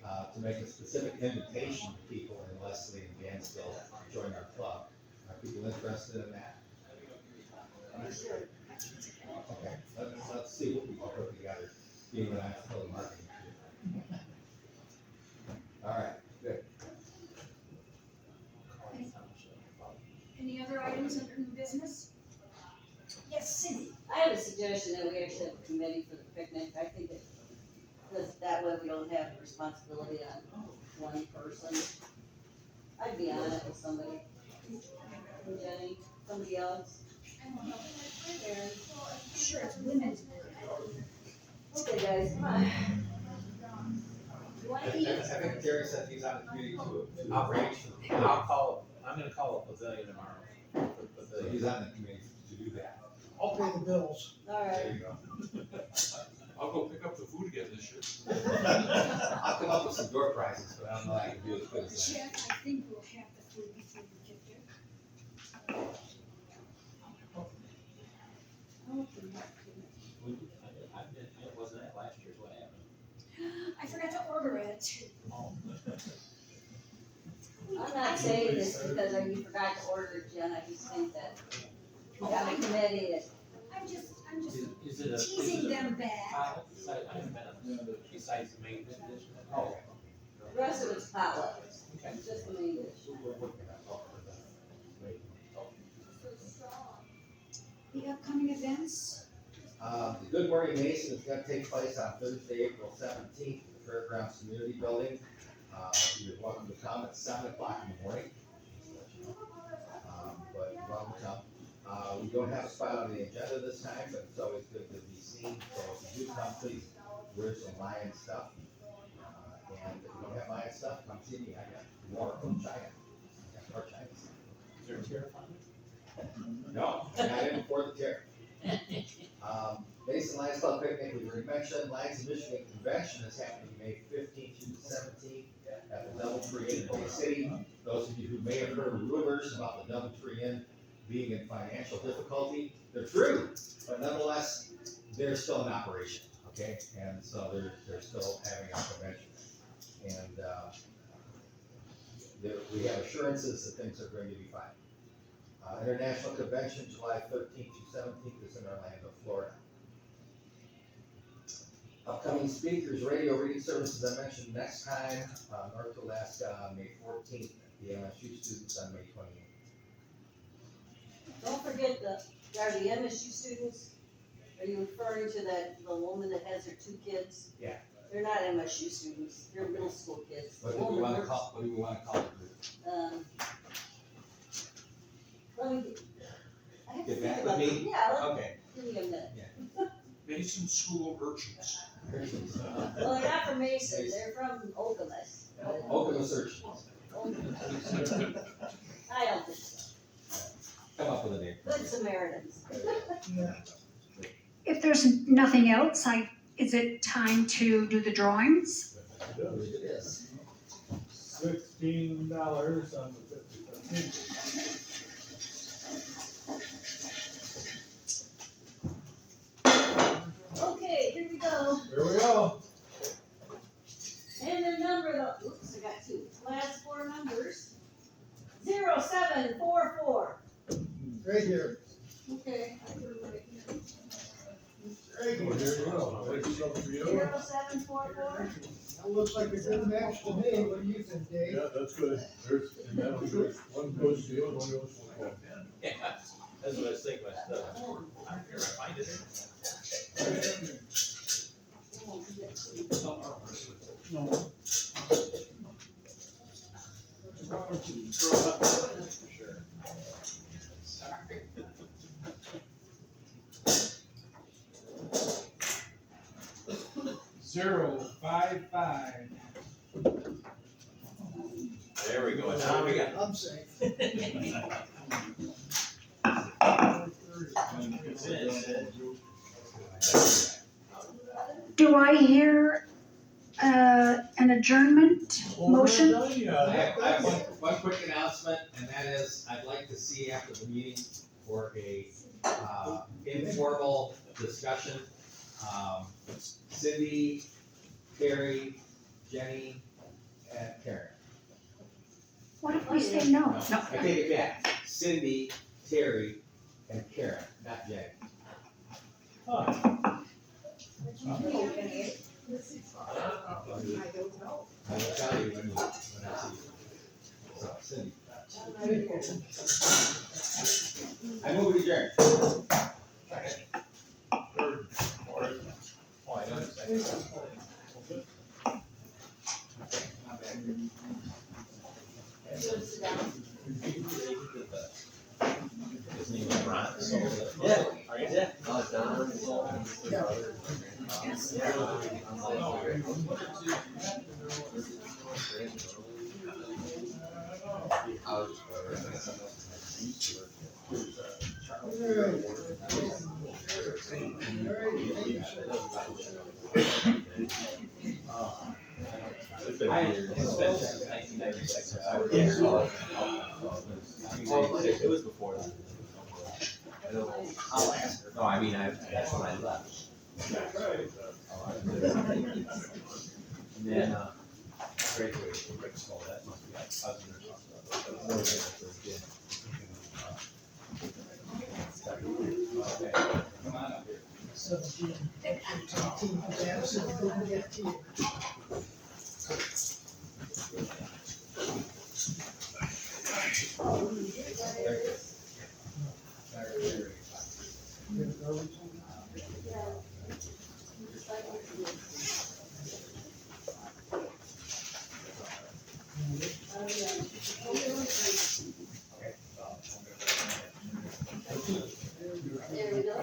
to make a specific invitation to people in Leslie and Dansville to join our club. Are people interested in that? Okay, let's see what we can put together, being that I'm still in marketing. All right, good. Any other items under new business? Yes, Cindy. I have a suggestion that we actually have a committee for the picnic. I think it, because that way we don't have responsibility on one person. I'd be on it with somebody. Jenny, somebody else. Karen. Sure, it's women. Okay, guys, come on. You wanna eat? I think Terry said he's on the committee to I'll arrange. I'm gonna call a Pavilion tomorrow. So he's on the committee to do that. I'll pay the bills. All There right. you go. I'll go pick up the food again this year. I'll come up with some door prizes, but I don't know if I can do as good as that. Jeff, I think we'll have the food before we get there. It wasn't that last year's, what happened? I forgot to order it. I'm not saying this because you forgot to order it, Jen. I just think that we have a committee that, I'm just Is it a? teasing them back. Pilot? I haven't been besides the main dish. Oh, the rest of it's potluck. Okay. It's just the main dish. we're working on it. The upcoming events, The Good Morning Mason is gonna take place on Thursday, April 17th, at the Fairgrounds Community Building. You're welcome to come at 7 o'clock in the morning. But you're welcome to come. We don't have a spot on the agenda this time, but it's always good to be seen, so if you do come, please wear some Lions stuff. And if you don't have Lions stuff, come see me, I got more from China. I got more China stuff. Is there a tariff on it? No, not in for the tariff. Mason.Lions Club Picnic, we already mentioned, Lions of Michigan Convention is happening May 15th through the 17th at the DoubleTree Inn in Bay City. Those of you who may have heard rumors about the DoubleTree Inn being in financial difficulty, they're true, but nonetheless, they're still in operation, okay? And so they're still having a convention. And we have assurances that things are going to be fine. International Convention, July 13th through 17th is in Orlando, Florida. Upcoming speakers, radio reading services I mentioned next time, North Alaska on May 14th, the MSU students on May 28th. Don't forget are the MSU students, are you referring to the woman that has her 2 kids? Yeah. They're not MSU students, they're middle school kids. What do we want to call it? Let me, I have to Get think back with about me? it. Yeah, Okay. give me a minute. Mason School urchins. Well, they're not from Mason, they're from Okemos. Open search. I don't think so. Come up with a name. Good Samaritans. Yeah. if there's nothing else, is it time to do the drawings? It is. $16 on the 50th. Okay, here we go. Here we go. And the number, oops, I got 2. Last 4 numbers. 0744. Right here. Okay. Right Oh, here. here you go. There's something for you. 0744. That looks like a good match to me. What do you think, Dave? Yeah, that's good. And that one goes, one goes to you, and one goes to the Yeah, that's what I was thinking myself. I don't care, I find it. No. Sure. Sorry. There we go, now we got. I'm safe. Do I hear, an adjournment motion? I have one quick announcement, and that is, I'd like to see after the meeting for a, informal discussion. Cindy, Carrie, Jenny, and Karen. What if we say no? No, I take it back. Cindy, Terry, and Karen, not Jackie. I will tell you when I see you. So, Cindy. I move adjourned. Oh, I know it's His name is Ron. Yeah. Are you? Yeah. I spent 1996. It was before that. I'll ask her. No, I mean, that's when I left. And then, graduated, that must be like cousin or something. Okay, come on up here. 17, 18, Madison, couldn't get to you. There we go.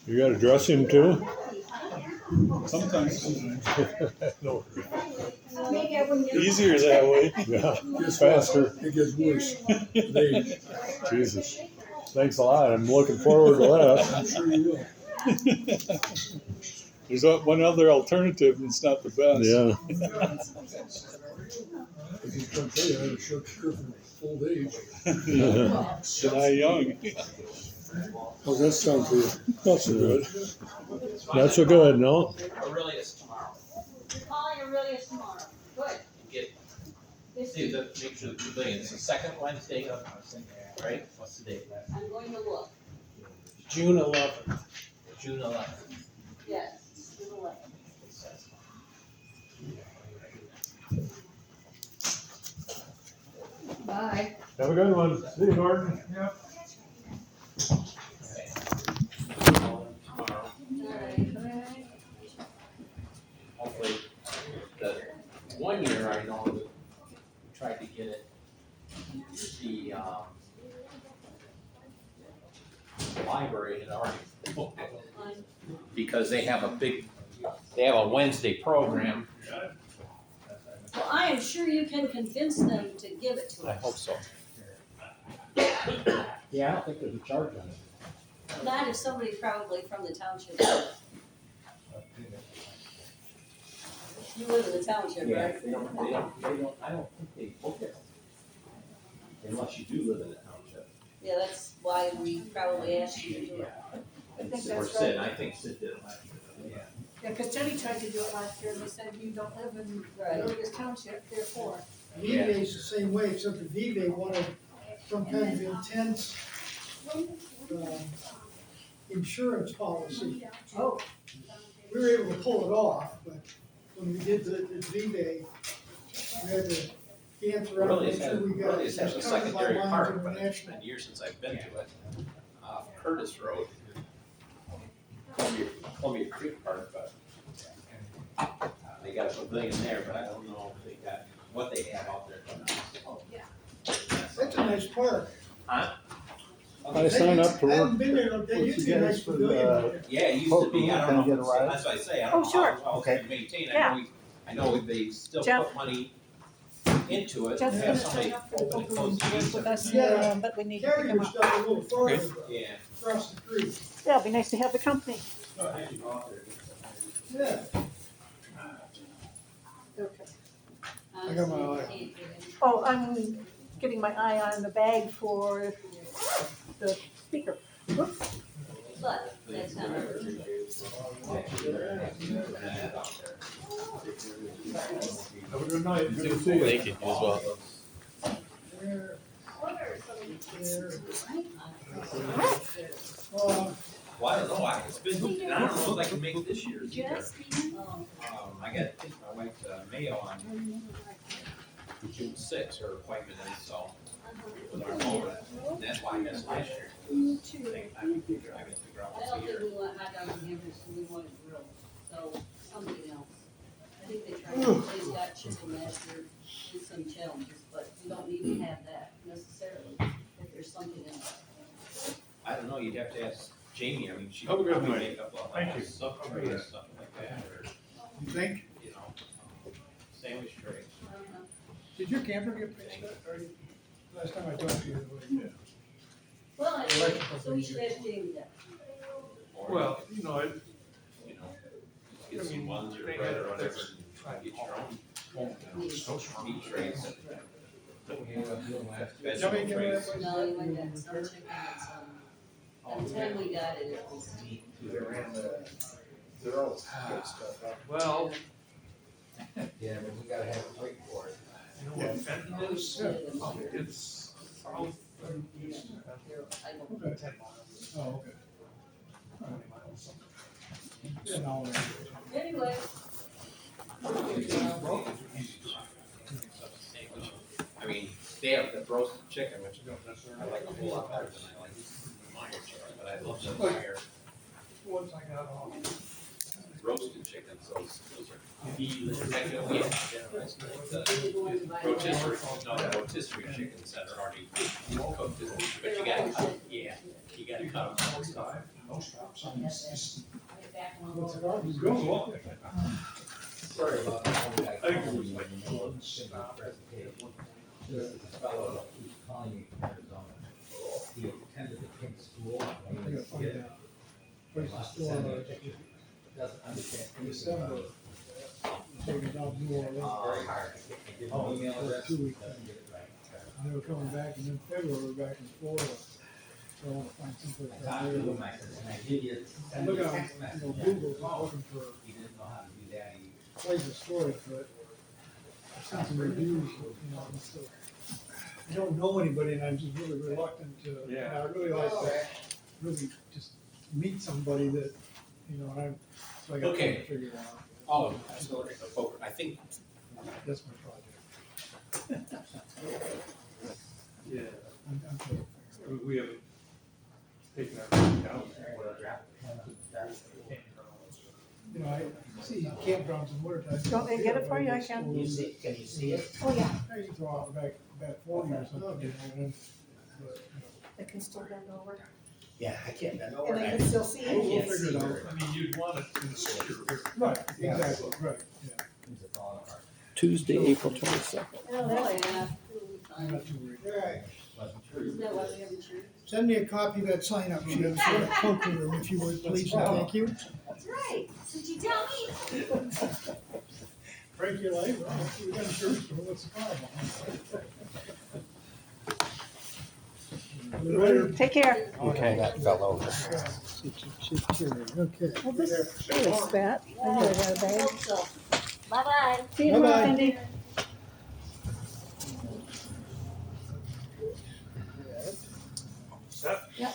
You gotta dress him too? Sometimes. No, Maybe I wouldn't get. easier that way. Yeah, faster. It gets worse. Jesus. Thanks a lot. I'm looking forward to that. I'm sure you will. There's one other alternative and it's not the best. Yeah. I was just gonna tell you, I had a short cure for old age. Die young. How's that sound to you? Not so good. Not so good, no? Aurelius tomorrow. Calling Aurelius tomorrow. Good. Get, This see, week. make sure the pavilion, it's the second Wednesday of, right? What's the date? I'm going to look. June 11th. June 11th. Yes, to the left. Bye. Have a good one. See you, Gordon. Tomorrow. Hopefully, the 1 year I know that we tried to get it, the, library had already booked it. Because they have a Wednesday program. Well, I am sure you can convince them to give it to I us. hope so. Yeah, I don't think there's a charge on it. That is somebody probably from the township. You live in the township, Yeah, right? they don't, I don't think they book it. Unless you do live in the township. Yeah, that's why we probably asked you to do it. And think or that's Sid, I think Sid did it last year. Yeah. Yeah, because Jenny tried to do it last year, and they said you don't live in Right. Lucas Township, therefore. Vive's the same way, except the Vive wanted some kind of intense, insurance policy. Oh. We were able to pull it off, but when we did the Vive, we had to dance around, Really, make it's sure had, we got. really, it's had a it's covered by secondary Lions park, but it's International. been years since I've been to it. Curtis Road. Columbia Creek Park, but they got a pavilion there, but I don't know if they got, what they have out there. Oh, yeah. That's a nice park. Huh? I sign up to I haven't work. been there, they used to be a nice pavilion out there. Yeah, it used to be, I don't know, that's what I say, I don't Oh, know sure. how well it's been maintained, Yeah. I know they still Jeff. put money into it, Jeff's and gonna have somebody sign up for the open and open close the work gates. with us, Yeah. but we need to pick him Carrier's up. stuff a little farther, but Yeah. across the creek. Yeah, it'd be nice to have the company. Yeah. Okay. I got my eye. Oh, I'm getting my eye on the bag for the speaker. But that's not. Have a good night. Good to see you. Thank you, as well. Well, I don't know, it's been, I don't know if I can make this year's either. I got to take my wife to Mayo on June sixth, her appointment is, so, with our phone, and that's why I missed last year. I can figure out I what's don't here. think we want hot dogs and hamburgers, we want it grilled, so something else. I think they tried to replace that chicken last year with some challenges, but we don't need to have that necessarily, if there's something else. I don't know, you'd have to ask Jamie, I mean, she Have a could good probably night. make up a Thank whole you. stuff tray or stuff like that, or, You think? you know, sandwich tray. Did your camper get fixed up? Or you- Last time I talked to you, it was, yeah. Well, anyway, so we should ask Jamie that. Or, Well, you know, you know, get some ones or bread or whatever, and get your own meat trays. Vegetable trays. No, he went got some chicken and some, by the time we got it, it was. well, Yeah, but we gotta have a break for it. you know what Fenton is? It's south and east. I don't. About 10 miles. Oh, okay. 20 miles. Yeah, no, Anyway. I mean, they have the roasted chicken, which I like a whole lot better than I like Meyer chicken, but I love the Meyer once I got off. roasted chicken, so those are, technically, the rotisserie, no, the rotisserie chickens that are already cooked, but you gotta cut, yeah, you gotta cut them and stuff. No stops. What's it Go, well. Sorry about that. I think it was like. This fellow who's calling me from Arizona. He attended the kid's school. I gotta find out. Where's the store? Doesn't understand. December. Taking down New Orleans. Very hard. Oh, Email for address. 2 weeks. Doesn't get it right. And they were coming back, and then February, we're back in Florida. So I wanna find someplace I out talked to there. him, I said, can I give you? I'm looking on, Google, I'm looking for He didn't know how to do that. He places of storage, but I've seen some reviews, you know, and so. I don't know anybody, and I'm just really reluctant to, and I really like to really just meet somebody that, you know, and so I got Okay. to figure it out. Oh, absolutely, the poker, I think, That's my project. Yeah, I'm trying to figure it out. we haven't taken that down. You know, I see campgrounds in winter time. You want me to get it for you? I can. Can you see it? Oh, yeah, I can throw out back 40 or something, you know, and then, but, they can still bend over. Yeah, I can't bend over. And they can still see you know, it. we'll figure it out. I mean, you'd want it in the center. Right, exactly, right, yeah. Things are falling apart. Tuesday, April 22nd. Oh, yeah. I'm not too worried. Wasn't true. Isn't that why we have insurance? Send me a copy of that sign-up sheet for that poker room, if you would, please, and thank you. That's right. Did you tell me? Break your leg, well, we got insurance, so what's the problem? Take care. Okay. That fell over. Okay. Well, this is that. I know I got a bag. Hope so. Bye-bye. See you tomorrow, Bye-bye. Cindy. Set? Yep.